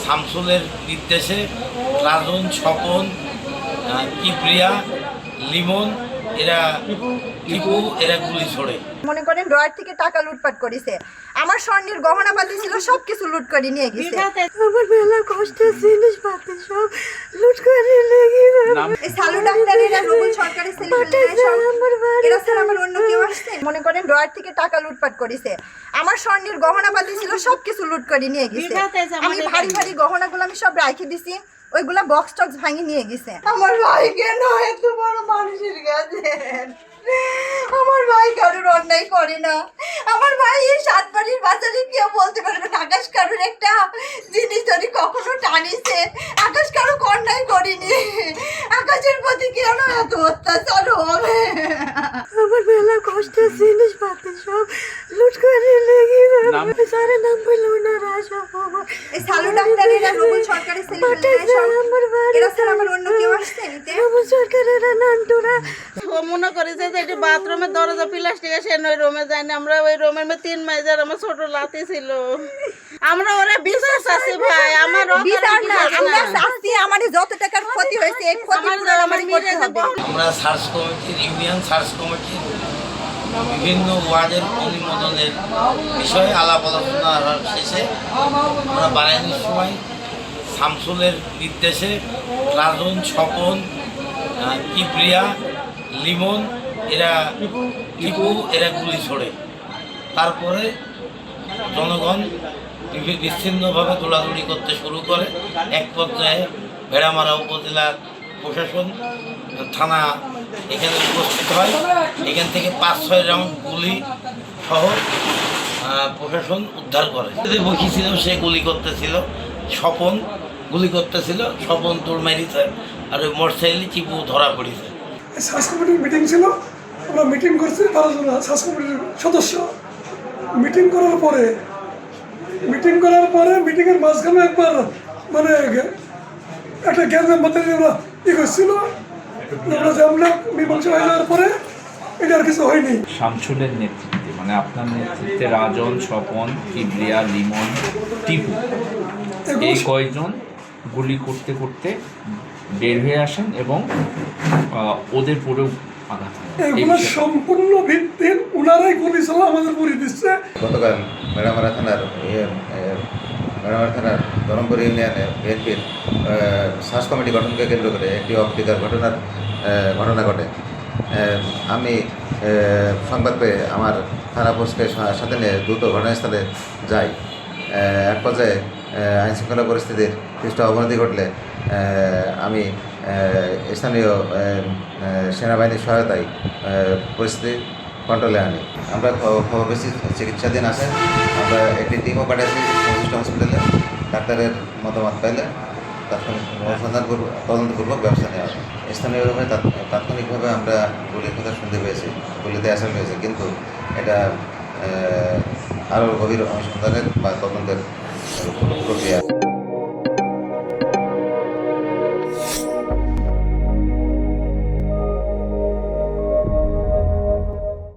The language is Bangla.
শামসুলের নির্দেশে রাজন, স্বপন, কিবরিয়া, লিমন এরা গুলি ছোড়ে। মনে করেন ড্রয়ার থেকে টাকা লুটপাট করেছে, আমার স্বর্ণের গহনাপাতি ছিল সবকিছু লুট করে নিয়ে গেছে। আমার মেলা কষ্টের জিনিসপাতি সব লুট করে নিয়ে গেছে। এই সালু ডাক্তারেরা রুবুল সরকারের ছেলে এরা ছাড়া আমার অন্য কেউ আসছে? মনে করেন ড্রয়ার থেকে টাকা লুটপাট করেছে, আমার স্বর্ণের গহনাপাতি ছিল সবকিছু লুট করে নিয়ে গেছে। আমি ভারী ভারী গহনাগুলো আমি সব রাখি দিছি, ওইগুলা বক্স টক্স ভাঙি নিয়ে গেছে। আমার ভাই কেন এত বড় মানুষের কাছে? আমার ভাই কারোর অন্যায় করে না। আমার ভাই এই সাতবাড়ির বাজারে কেউ বলতে পারবে না আকাশ কারোর একটা জিনিস ধরে কখনো টানিছে। আকাশ কারো অন্যায় করেনি, আকাশের প্রতি কেন এত অত্যাচার হবে? আমার মেলা কষ্টের জিনিসপাতি সব লুট করে নিয়ে গেছে। সারা নাম বললো না রাজা বাবা। এই সালু ডাক্তারেরা রুবুল সরকারের ছেলে এরা ছাড়া আমার অন্য কেউ আসছে নিতে? রুবুল সরকারের নান্টুরা ও মনে করেছে যে এটি বাথরুমের দরজা প্লাস্টিক সে ওই রুমে যায়নি। আমরা ওই রুমের মধ্যে 3 মেজার আমার ছোট লাতি ছিল। আমরা ওরা বিশ্বাস আছে ভাই, আমার বিচার না, আমরা শাস্তি, আমাদের যত টাকার ক্ষতি হয়েছে এই ক্ষতি আমাদের করতে হবে। আমরা সার্চ কমিটির ইউনিয়ন সার্চ কমিটির বিভিন্ন ওয়ার্ডের অনুমোদনের বিষয়ে আলাপ আলোচনা শেষে আমরা বানানোর সময় শামসুলের নির্দেশে রাজন, স্বপন, কিবরিয়া, লিমন এরা গুলি ছোড়ে। তারপরে জনগণ বিচ্ছিন্নভাবে দৌড়াদৌড়ি করতে শুরু করে। এক পর্যায়ে ভেড়ামারা উপজেলার প্রশাসন, থানা এখানে উপস্থিত হয়। এখান থেকে 5-6 রাউন্ড গুলি সহ প্রশাসন উদ্ধার করে। যে বসি ছিল সে গুলি করতেছিল, স্বপন গুলি করতেছিল, স্বপন দৌড় মারিছে, আর ওই মোটরসাইকেলে চিপু ধরা পড়েছে। সার্চ কমিটির মিটিং ছিল, আমরা মিটিং করছি 12 জন সার্চ কমিটির সদস্য। মিটিং করার পরে মিটিংয়ের মাঝখানে একবার মানে একটা গ্যাঞ্জাম বাতারি ওরা করছিল। আমরা জানলাম মীমাংসা হয়ে যাওয়ার পরে এটা আর কিছু হয়নি। শামসুলের নেতৃত্বে মানে আপনার নেতৃত্বে রাজন, স্বপন, কিবরিয়া, লিমন, টিপু এই কয়েকজন গুলি করতে করতে বের হয়ে আসেন এবং ওদের পরেও আঘাত হয়। এগুলো সম্পূর্ণ ভিত্তিহীন, ওনারাই গুলি চালা আমাদের পরি দিচ্ছে। গতকাল ভেড়ামারা থানার ধরমপুর ইউনিয়নের বিএনপির সার্চ কমিটি গঠনকে কেন্দ্র করে একটি অপ্রীতিকর ঘটনা ঘটে। আমি সংবাদ পেয়ে আমার থানা পোস্টকে সাথে নিয়ে দ্রুত ঘটনাস্থলে যাই। এক পর্যায়ে আইনশৃঙ্খলা পরিস্থিতির কিছুটা অবনতি ঘটলে আমি স্থানীয় সেনাবাহিনীর সহায়তায় পরিস্থিতি কন্ট্রোলে আনি। আমরা খবর পেয়েছি চিকিৎসাধীন আছেন। আমরা একটি টিমও পাঠিয়েছি সংশ্লিষ্ট হসপিটালে। ডাক্তারের মতামত পাইলে তদন্তপূর্বক ব্যবস্থা নেওয়া হবে। স্থানীয়ভাবে তাৎক্ষণিকভাবে আমরা গুলির কথা শুনতে পেয়েছি, গুলিতে অ্যাসাল্ট হয়েছে, কিন্তু এটা আরও গভীর অনুসন্ধানের বা তদন্তের প্রক্রিয়া।